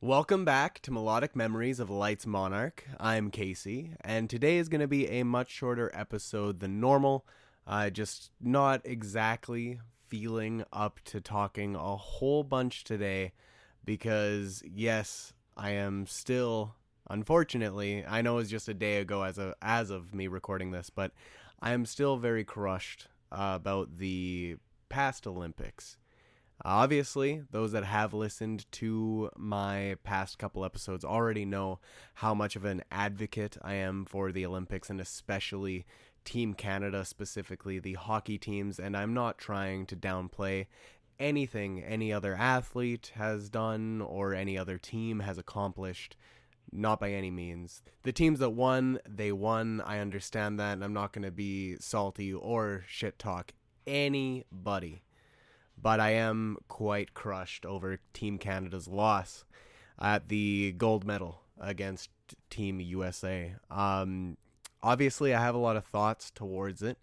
Welcome back to Melodic Memories of Light's Monarch. I'm Casey, and today is going to be a much shorter episode than normal. Just not exactly feeling up to talking a whole bunch today because, yes, I am still, unfortunately, I know it was just a day ago as of me recording this, but I am still very crushed about the past Olympics. Obviously, those that have listened to my past couple episodes already know how much of an advocate I am for the Olympics and especially Team Canada, specifically the hockey teams. And I'm not trying to downplay anything any other athlete has done or any other team has accomplished. Not by any means. The teams that won, they won. I understand that, and I'm not going to be salty or shit talk anybody. But I am quite crushed over Team Canada's loss at the gold medal against Team USA. Obviously, I have a lot of thoughts towards it.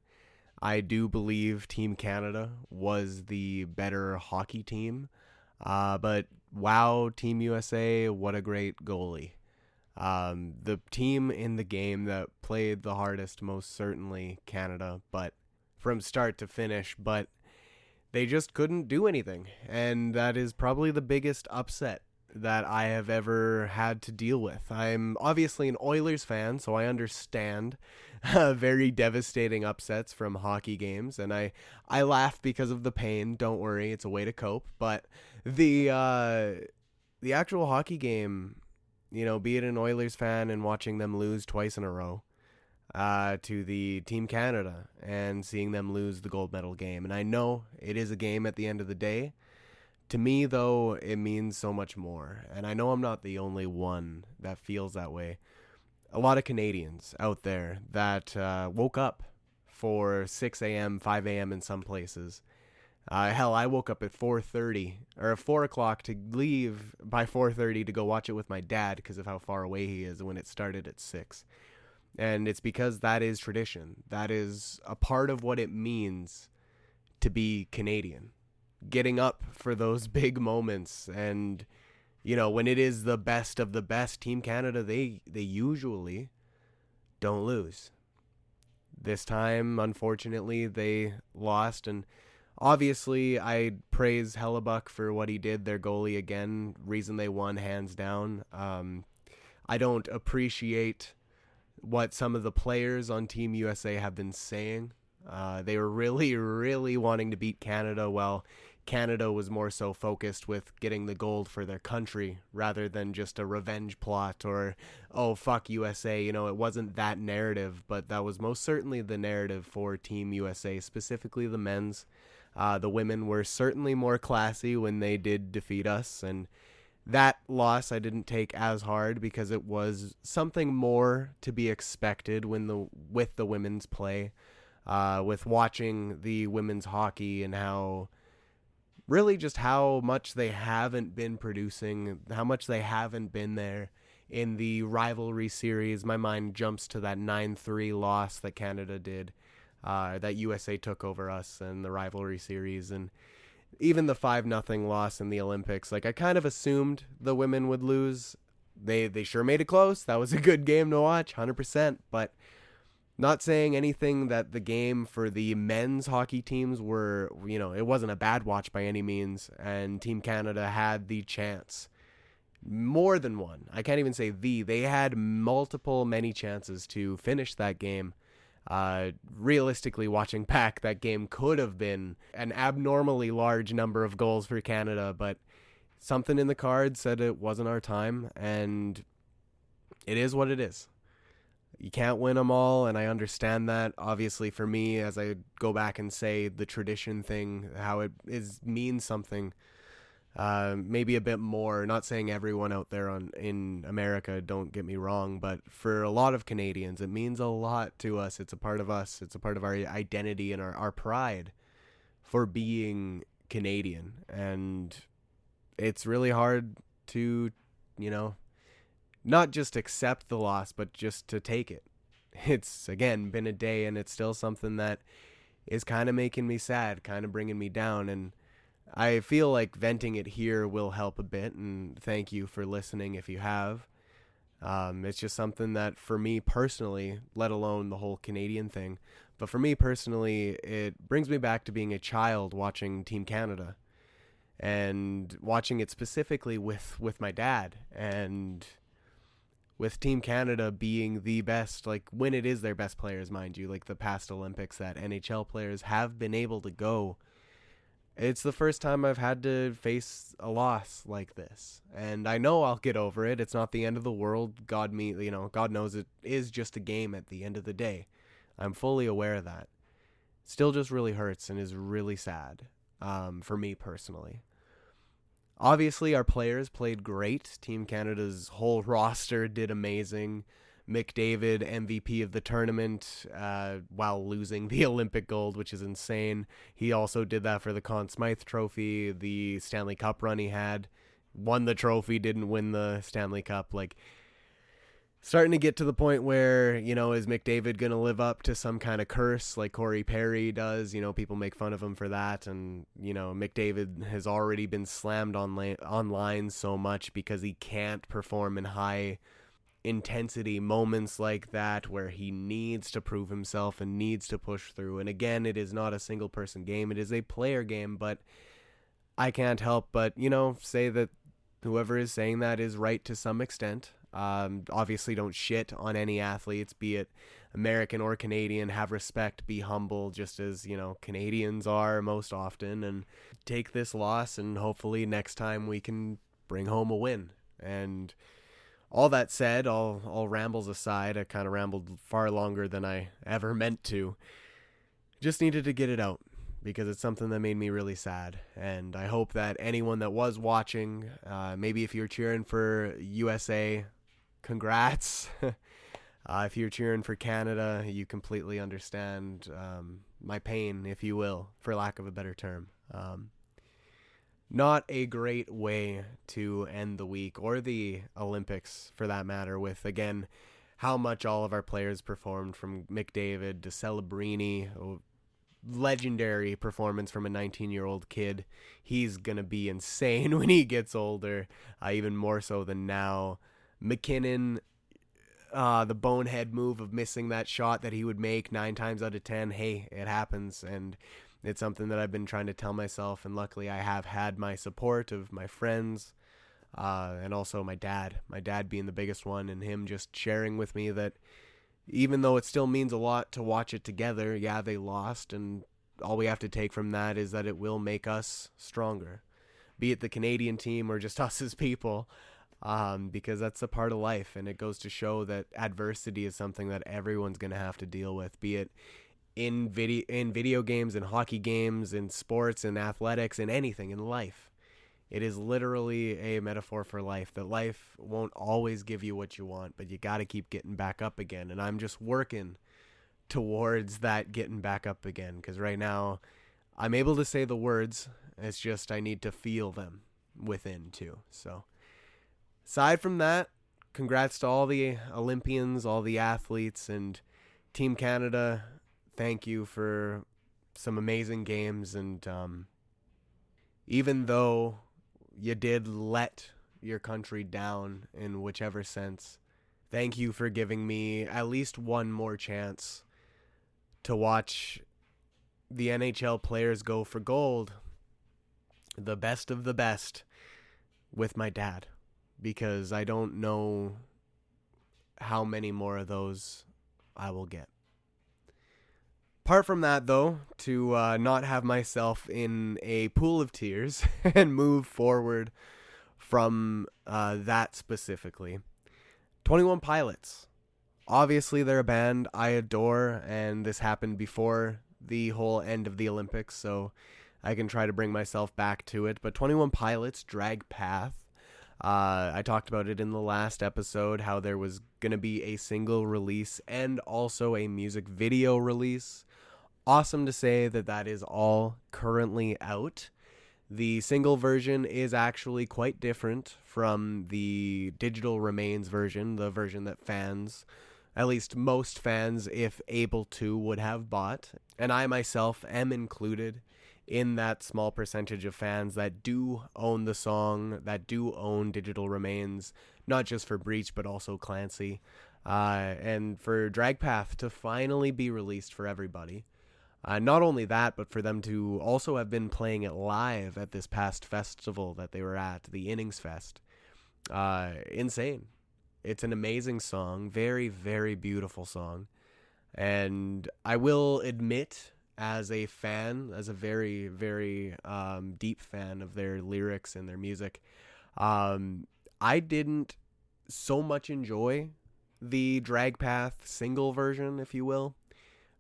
I do believe Team Canada was the better hockey team. But wow, Team USA, what a great goalie. The team in the game that played the hardest, most certainly Canada, but from start to finish, but they just couldn't do anything, and that is probably the biggest upset that I have ever had to deal with. I'm obviously an Oilers fan, so I understand very devastating upsets from hockey games, and I laugh because of the pain. Don't worry, it's a way to cope. But the actual hockey game, be it an Oilers fan and watching them lose twice in a row, to the Team Canada and seeing them lose the gold medal game. And I know it is a game at the end of the day. To me, though, it means so much more. And I know I'm not the only one that feels that way. A lot of Canadians out there that woke up for 6 a.m., 5 a.m. in some places. Hell, I woke up at 4:30 or 4 o'clock to leave by 4:30 to go watch it with my dad because of how far away he is when it started at 6. And it's because that is tradition. That is a part of what it means to be Canadian. Getting up for those big moments. And, when it is the best of the best, Team Canada, they usually don't lose. This time, unfortunately, they lost. And obviously, I praise Hellebuck for what he did, their goalie again. Reason they won, hands down. I don't appreciate what some of the players on Team USA have been saying. They were really, really wanting to beat Canada, while Canada was more so focused with getting the gold for their country rather than just a revenge plot or, oh, fuck USA. It wasn't that narrative, but that was most certainly the narrative for Team USA, specifically the men's. The women were certainly more classy when they did defeat us, and that loss I didn't take as hard because it was something more to be expected with the women's play, with watching the women's hockey and how much they haven't been producing, how much they haven't been there in the rivalry series. My mind jumps to that 9-3 loss that Canada did, that USA took over us in the rivalry series, and even the 5-0 loss in the Olympics. I kind of assumed the women would lose. They sure made it close. That was a good game to watch, 100%. But not saying anything that the game for the men's hockey teams were, it wasn't a bad watch by any means. And Team Canada had the chance. More than one. I can't even say they had many chances to finish that game. Realistically, watching back, that game could have been an abnormally large number of goals for Canada, but something in the cards said it wasn't our time, and it is what it is. You can't win them all, and I understand that. Obviously, for me, as I go back and say the tradition thing, how it means something. Maybe a bit more. Not saying everyone out there in America, don't get me wrong, but for a lot of Canadians, it means a lot to us. It's a part of us. It's a part of our identity and our pride for being Canadian. And it's really hard to, not just accept the loss, but just to take it. It's, again, been a day, and it's still something that is kind of making me sad, kind of bringing me down. And I feel like venting it here will help a bit, and thank you for listening if you have. It's just something that for me personally, let alone the whole Canadian thing, but for me personally, it brings me back to being a child watching Team Canada and watching it specifically with my dad, and with Team Canada being the best, like when it is their best players, mind you, like the past Olympics that NHL players have been able to go. It's the first time I've had to face a loss like this, and I know I'll get over it. It's not the end of the world. God knows it is just a game at the end of the day. I'm fully aware of that. Still just really hurts and is really sad, for me personally. Obviously, our players played great. Team Canada's whole roster did amazing. McDavid, MVP of the tournament, while losing the Olympic gold, which is insane. He also did that for the Conn Smythe Trophy, the Stanley Cup run he had. Won the trophy, didn't win the Stanley Cup. Like, starting to get to the point where, is McDavid going to live up to some kind of curse like Corey Perry does? People make fun of him for that. And, McDavid has already been slammed online so much because he can't perform in high intensity moments like that where he needs to prove himself and needs to push through. And again, it is not a single person game. It is a player game, but I can't help but, say that whoever is saying that is right to some extent. Obviously don't shit on any athletes, be it American or Canadian. Have respect, be humble, just as, Canadians are most often, and take this loss, and hopefully next time we can bring home a win. And all that said, all rambles aside, I kind of rambled far longer than I ever meant to. Just needed to get it out because it's something that made me really sad. And I hope that anyone that was watching, maybe if you're cheering for USA, congrats. If you're cheering for Canada, you completely understand my pain, if you will, for lack of a better term. Not a great way to end the week, or the Olympics for that matter, with, again, how much all of our players performed, from McDavid to Celebrini. Legendary performance from a 19-year-old kid. He's going to be insane when he gets older, even more so than now. McKinnon, the bonehead move of missing that shot that he would make 9 times out of 10. Hey, it happens, and it's something that I've been trying to tell myself, and luckily I have had my support of my friends, and also my dad being the biggest one, and him just sharing with me that even though it still means a lot to watch it together, yeah, they lost, and all we have to take from that is that it will make us stronger, be it the Canadian team or just us as people, because that's a part of life, and it goes to show that adversity is something that everyone's going to have to deal with, be it in video games, in hockey games, in sports, in athletics, in anything, in life. It is literally a metaphor for life, that life won't always give you what you want, but you got to keep getting back up again. And I'm just working towards that getting back up again, because right now I'm able to say the words. It's just I need to feel them within too. So aside from that, congrats to all the Olympians, all the athletes, and Team Canada. Thank you for some amazing games, and even though you did let your country down in whichever sense, thank you for giving me at least one more chance to watch the NHL players go for gold, the best of the best, with my dad, because I don't know how many more of those I will get. Apart from that, though, to not have myself in a pool of tears and move forward from that specifically, 21 Pilots. Obviously, they're a band I adore, and this happened before the whole end of the Olympics, so I can try to bring myself back to it. But 21 Pilots, Drag Path. I talked about it in the last episode, how there was going to be a single release and also a music video release. Awesome to say that that is all currently out. The single version is actually quite different from the Digital Remains version, the version that fans, at least most fans, if able to, would have bought. And I myself am included in that small percentage of fans that do own the song, that do own Digital Remains, not just for Breach, but also Clancy. And for Dragpath to finally be released for everybody. Not only that, but for them to also have been playing it live at this past festival that they were at, the Innings Fest. Insane. It's an amazing song. Very, very beautiful song. And I will admit, as a fan, as a very, very deep fan of their lyrics and their music, I didn't so much enjoy the Dragpath single version, if you will,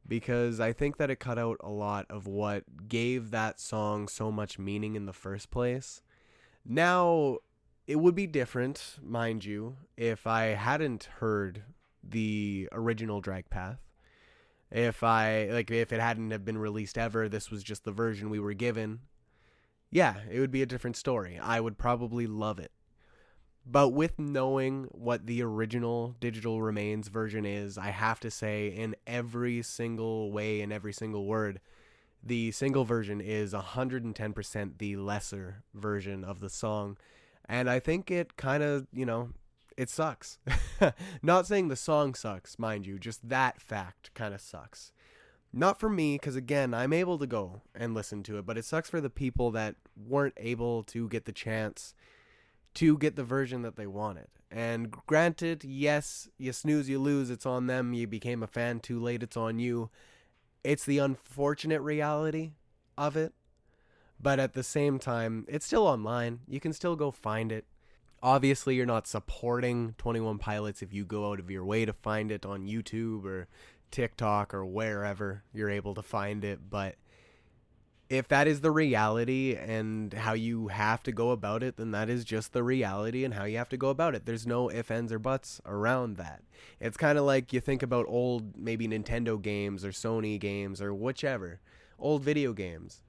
because I think that it cut out a lot of what gave that song so much meaning in the first place. Now, it would be different, mind you, if I hadn't heard the original Dragpath. If it hadn't have been released ever, this was just the version we were given. Yeah, it would be a different story. I would probably love it. But with knowing what the original Digital Remains version is, I have to say, in every single way, in every single word, the single version is 110% the lesser version of the song. And I think it kind of, it sucks. Not saying the song sucks, mind you, just that fact kind of sucks. Not for me, because again, I'm able to go and listen to it, but it sucks for the people that weren't able to get the chance to get the version that they wanted. And granted, yes, you snooze, you lose, it's on them, you became a fan too late, it's on you. It's the unfortunate reality of it, but at the same time, it's still online. You can still go find it. Obviously, you're not supporting 21 Pilots if you go out of your way to find it on YouTube or TikTok or wherever you're able to find it, but if that is the reality and how you have to go about it, then that is just the reality and how you have to go about it. There's no ifs, ands, or buts around that. It's kind of like you think about old, maybe Nintendo games or Sony games or whichever, old video games.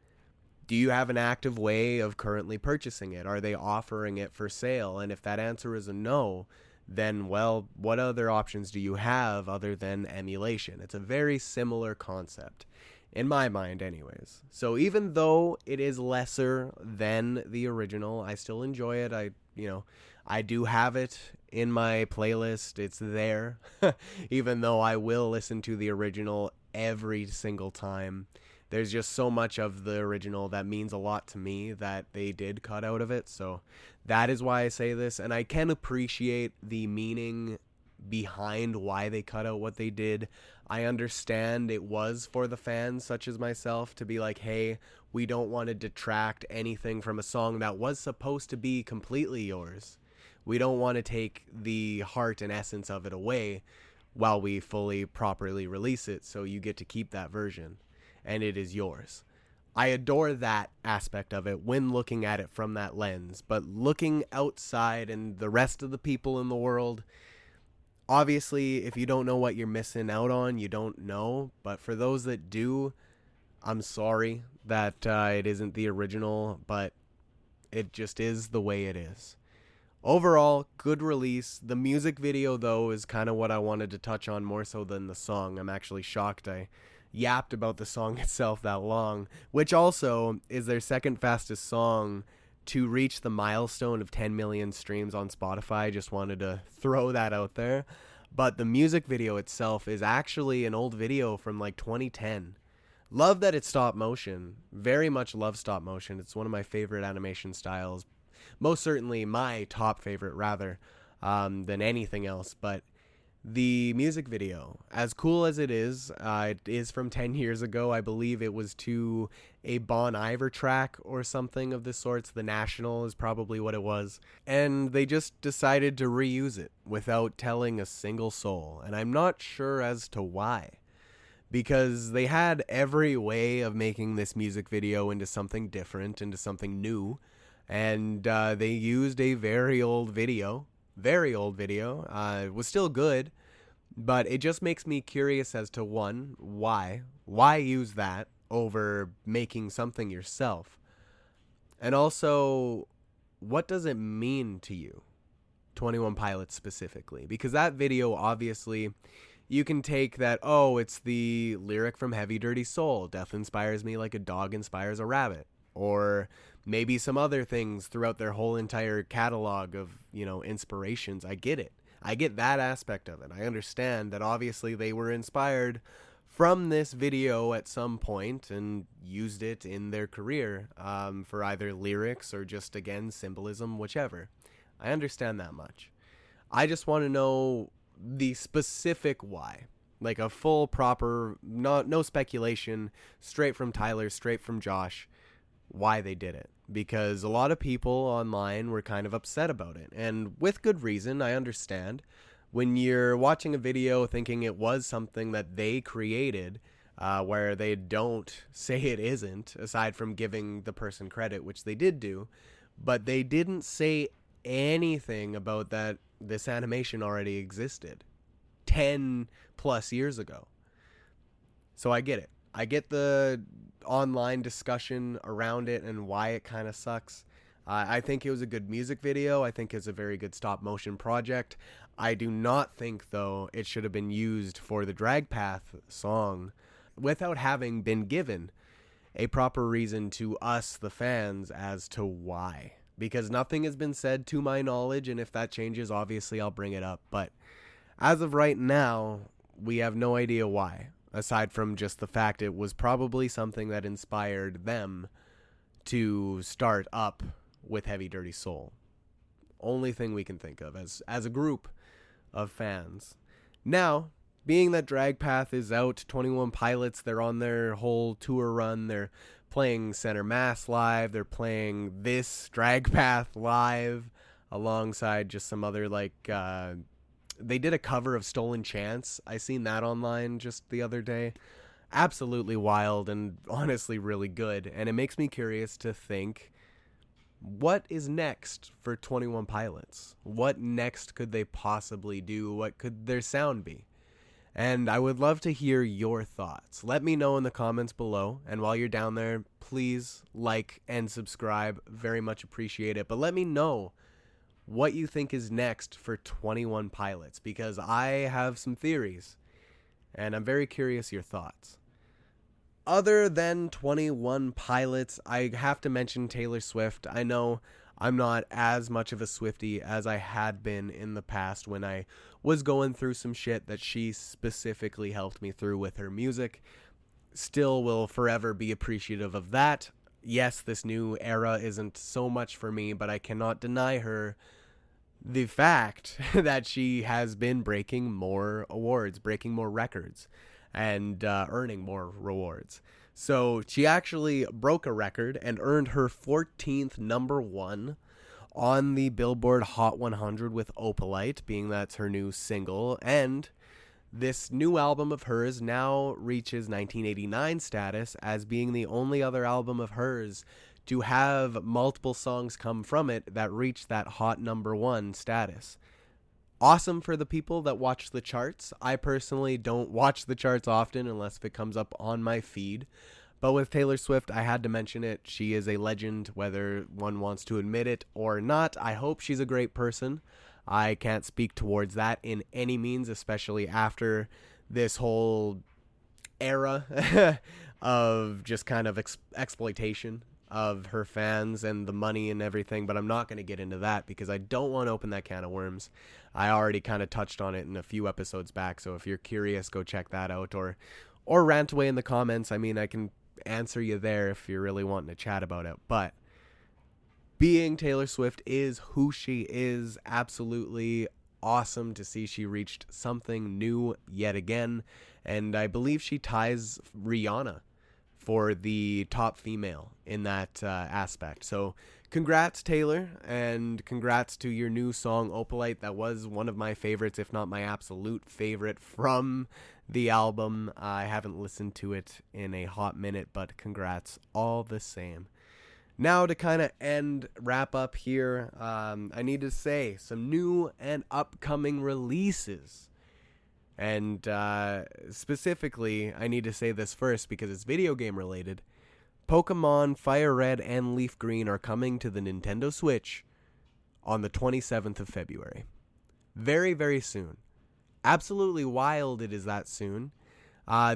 Do you have an active way of currently purchasing it? Are they offering it for sale? And if that answer is a no, then, well, what other options do you have other than emulation? It's a very similar concept. In my mind, anyways. So even though it is lesser than the original, I still enjoy it. I do have it in my playlist. It's there. Even though I will listen to the original every single time. There's just so much of the original that means a lot to me that they did cut out of it. So that is why I say this. And I can appreciate the meaning behind why they cut out what they did. I understand it was for the fans such as myself to be like, hey, we don't want to detract anything from a song that was supposed to be completely yours. We don't want to take the heart and essence of it away while we fully properly release it, so you get to keep that version and it is yours. I adore that aspect of it when looking at it from that lens, but looking outside and the rest of the people in the world, obviously, if you don't know what you're missing out on, you don't know. But for those that do, I'm sorry that it isn't the original, but it just is the way it is. Overall, good release. The music video, though, is kind of what I wanted to touch on more so than the song. I'm actually shocked I yapped about the song itself that long, which also is their second fastest song to reach the milestone of 10 million streams on Spotify. Just wanted to throw that out there. But the music video itself is actually an old video from like 2010. Love that it's stop motion. Very much love stop motion. It's one of my favorite animation styles. Most certainly my top favorite rather than anything else. But the music video, as cool as it is from 10 years ago. I believe it was to a Bon Iver track or something of the sorts. The National is probably what it was. And they just decided to reuse it without telling a single soul. And I'm not sure as to why. Because they had every way of making this music video into something different, into something new. And they used a very old video. It was still good, but it just makes me curious as to one, why use that over making something yourself, and also what does it mean to you, 21 Pilots specifically? Because that video, obviously, You can take that, oh, it's the lyric from Heavy Dirty Soul. Death inspires me like a dog inspires a rabbit. Or maybe some other things throughout their whole entire catalog of, inspirations. I get it. I get that aspect of it. I understand that obviously they were inspired from this video at some point and used it in their career for either lyrics or just, again, symbolism, whichever. I understand that much. I just want to know the specific why. Like a full, proper, no speculation, straight from Tyler, straight from Josh, why they did it. Because a lot of people online were kind of upset about it. And with good reason, I understand. When you're watching a video thinking it was something that they created, where they don't say it isn't, aside from giving the person credit, which they did do, but they didn't say anything about that this animation already existed 10 plus years ago. So I get it. I get the online discussion around it and why it kind of sucks. I think it was a good music video. I think it's a very good stop motion project. I do not think, though, it should have been used for the Drag Path song without having been given a proper reason to us, the fans, as to why. Because nothing has been said to my knowledge, and if that changes, obviously I'll bring it up. But as of right now, we have no idea why, aside from just the fact it was probably something that inspired them to start up with Heavy Dirty Soul. Only thing we can think of as a group of fans. Now, being that Drag Path is out, 21 Pilots, they're on their whole tour run, they're playing Center Mass live, they're playing this Drag Path live, alongside just some other, they did a cover of Stolen Chance. I seen that online just the other day. Absolutely wild and honestly really good, and it makes me curious to think, what is next for 21 Pilots? What next could they possibly do? What could their sound be? And I would love to hear your thoughts. Let me know in the comments below. And while you're down there, please like and subscribe. Very much appreciate it. But let me know what you think is next for 21 Pilots, because I have some theories and I'm very curious your thoughts. Other than 21 Pilots, I have to mention Taylor Swift. I know I'm not as much of a Swiftie as I had been in the past when I was going through some shit that she specifically helped me through with her music. Still will forever be appreciative of that. Yes, this new era isn't so much for me, but I cannot deny her the fact that she has been breaking more awards, breaking more records, and earning more rewards. So she actually broke a record and earned her 14th number one on the Billboard Hot 100 with Opalite, being that's her new single. And this new album of hers now reaches 1989 status as being the only other album of hers to have multiple songs come from it that reach that hot number one status. Awesome for the people that watch the charts. I personally don't watch the charts often unless if it comes up on my feed. But with Taylor Swift, I had to mention it. She is a legend, whether one wants to admit it or not. I hope she's a great person. I can't speak towards that in any means, especially after this whole era of just kind of exploitation of her fans and the money and everything, but I'm not going to get into that because I don't want to open that can of worms. I already kind of touched on it in a few episodes back, so if you're curious, go check that out, or rant away in the comments. I mean, I can answer you there if you're really wanting to chat about it, but being Taylor Swift is who she is. Absolutely awesome to see she reached something new yet again, and I believe she ties Rihanna for the top female in that aspect. So congrats, Taylor, and congrats to your new song, Opalite. That was one of my favorites, if not my absolute favorite from the album. I haven't listened to it in a hot minute, but congrats all the same. Now to kind of wrap up here, I need to say some new and upcoming releases. And specifically, I need to say this first because it's video game related. Pokémon Fire Red and Leaf Green are coming to the Nintendo Switch on the 27th of February. Very, very soon. Absolutely wild it is that soon.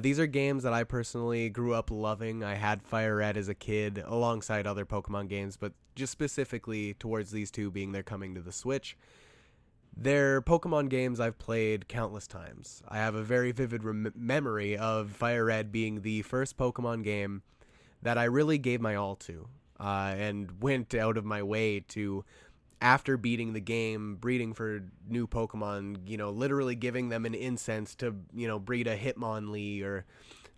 These are games that I personally grew up loving. I had Fire Red as a kid alongside other Pokemon games, but just specifically towards these two being they're coming to the Switch. They're Pokemon games I've played countless times. I have a very vivid memory of Fire Red being the first Pokemon game that I really gave my all to, and went out of my way to, after beating the game, breeding for new Pokemon, literally giving them an incense to, breed a Hitmonlee or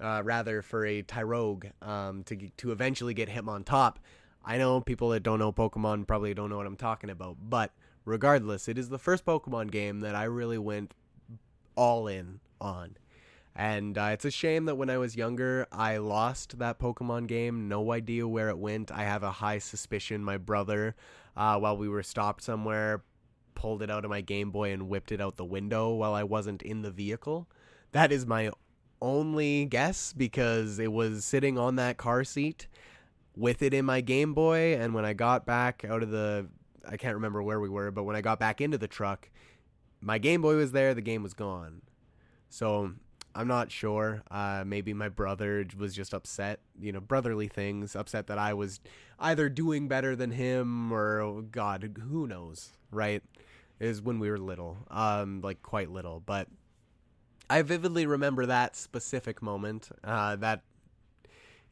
rather for a Tyrogue to eventually get Hitmontop. I know people that don't know Pokemon probably don't know what I'm talking about, but regardless, it is the first Pokemon game that I really went all in on. And it's a shame that when I was younger, I lost that Pokemon game. No idea where it went. I have a high suspicion my brother, while we were stopped somewhere, pulled it out of my Game Boy and whipped it out the window while I wasn't in the vehicle. That is my only guess, because it was sitting on that car seat with it in my Game Boy, and when I got back out of I can't remember where we were, but when I got back into the truck, my Game Boy was there, the game was gone. So I'm not sure. Maybe my brother was just upset, brotherly things, upset that I was either doing better than him or, oh God, who knows, right? It was when we were little, like quite little. But I vividly remember that specific moment. That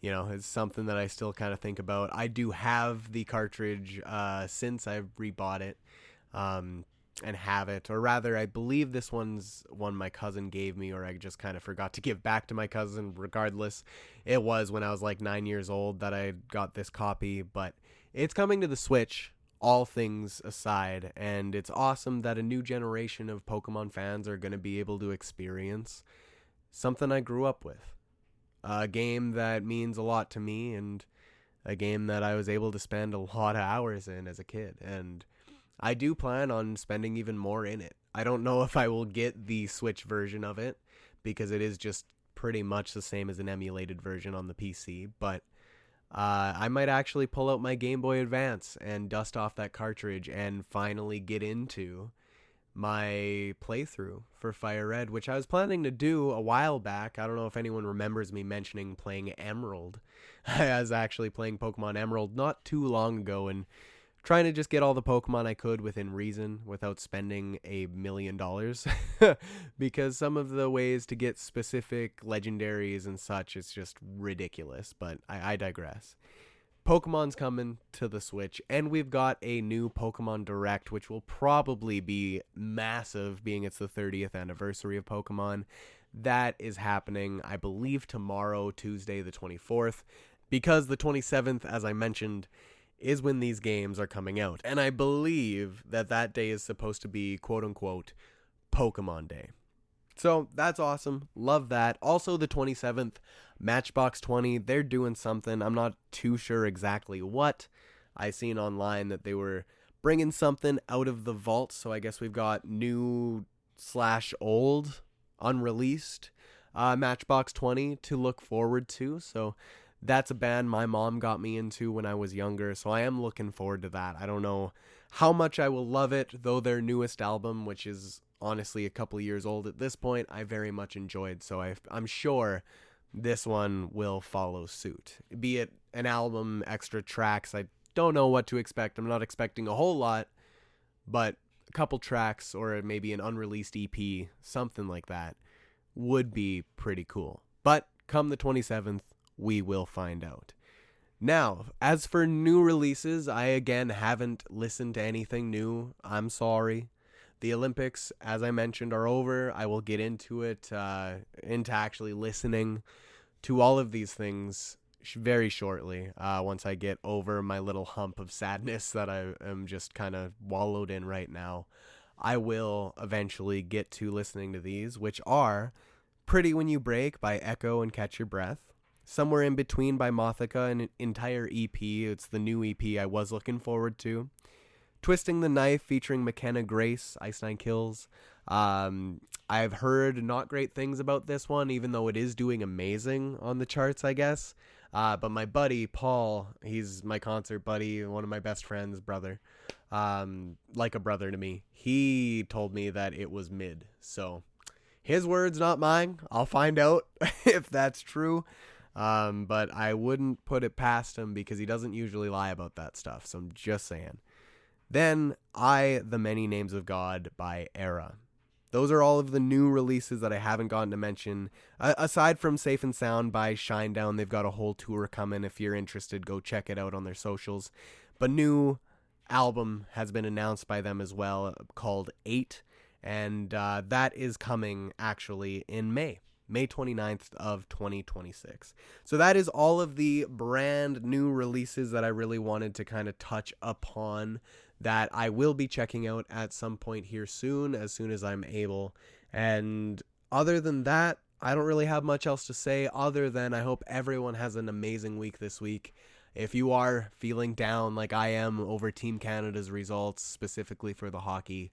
is something that I still kind of think about. I do have the cartridge since I've rebought it. And have it, or rather I believe this one's one my cousin gave me, or I just kind of forgot to give back to my cousin. Regardless, it was when I was like 9 years old that I got this copy, but it's coming to the Switch, all things aside, and it's awesome that a new generation of Pokemon fans are going to be able to experience something I grew up with, a game that means a lot to me, and a game that I was able to spend a lot of hours in as a kid, and I do plan on spending even more in it. I don't know if I will get the Switch version of it, because it is just pretty much the same as an emulated version on the PC, but I might actually pull out my Game Boy Advance and dust off that cartridge and finally get into my playthrough for Fire Red, which I was planning to do a while back. I don't know if anyone remembers me mentioning playing Emerald. I was actually playing Pokemon Emerald not too long ago, and trying to just get all the Pokemon I could within reason without spending $1 million, because some of the ways to get specific legendaries and such is just ridiculous, but I digress. Pokemon's coming to the Switch, and we've got a new Pokemon Direct, which will probably be massive, being it's the 30th anniversary of Pokemon. That is happening, I believe, tomorrow, Tuesday the 24th, because the 27th, as I mentioned, is when these games are coming out. And I believe that day is supposed to be, quote-unquote, Pokemon Day. So that's awesome. Love that. Also, the 27th, Matchbox 20, they're doing something. I'm not too sure exactly what. I seen online that they were bringing something out of the vault. So I guess we've got new/old, unreleased Matchbox 20 to look forward to. So that's a band my mom got me into when I was younger, so I am looking forward to that. I don't know how much I will love it, though their newest album, which is honestly a couple years old at this point, I very much enjoyed, so I'm sure this one will follow suit. Be it an album, extra tracks, I don't know what to expect. I'm not expecting a whole lot, but a couple tracks or maybe an unreleased EP, something like that, would be pretty cool. But come the 27th, we will find out. Now, as for new releases, I again haven't listened to anything new. I'm sorry. The Olympics, as I mentioned, are over. I will get into it, into actually listening to all of these things very shortly, once I get over my little hump of sadness that I am just kind of wallowed in right now. I will eventually get to listening to these, which are Pretty When You Break by Echo and Catch Your Breath, Somewhere in Between by Mothica, an entire EP. It's the new EP I was looking forward to. Twisting the Knife featuring McKenna Grace, Ice Nine Kills. I've heard not great things about this one, even though it is doing amazing on the charts, I guess. But my buddy, Paul, he's my concert buddy, one of my best friends, brother, like a brother to me. He told me that it was mid. So His words, not mine. I'll find out if that's true. But I wouldn't put it past him because he doesn't usually lie about that stuff. So I'm just saying. Then The Many Names of God by Era. Those are all of the new releases that I haven't gotten to mention. Aside from Safe and Sound by Shinedown, they've got a whole tour coming. If you're interested, go check it out on their socials. But new album has been announced by them as well called 8. And that is coming actually in May 29th of 2026. So that is all of the brand new releases that I really wanted to kind of touch upon that I will be checking out at some point here soon as I'm able. And other than that, I don't really have much else to say other than I hope everyone has an amazing week this week. If you are feeling down like I am over Team Canada's results, specifically for the hockey,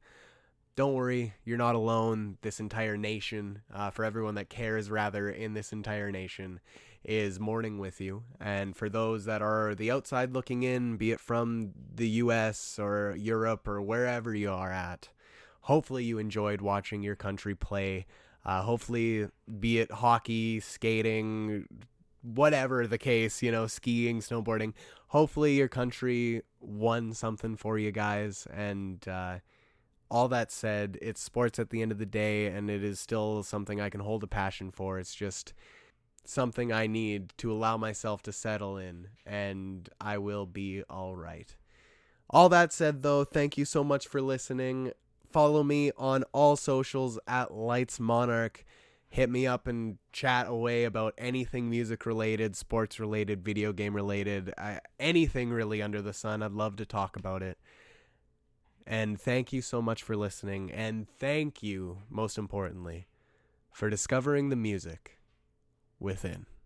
don't worry, you're not alone. This entire nation, for everyone that cares rather in this entire nation, is mourning with you. And for those that are the outside looking in, be it from the US or Europe or wherever you are at, hopefully you enjoyed watching your country play. Hopefully, be it hockey, skating, whatever the case, skiing, snowboarding, hopefully your country won something for you guys. And all that said, it's sports at the end of the day, and it is still something I can hold a passion for. It's just something I need to allow myself to settle in, and I will be all right. All that said, though, thank you so much for listening. Follow me on all socials at Lights Monarch. Hit me up and chat away about anything music related, sports related, video game related, anything really under the sun. I'd love to talk about it. And thank you so much for listening. And thank you, most importantly, for discovering the music within.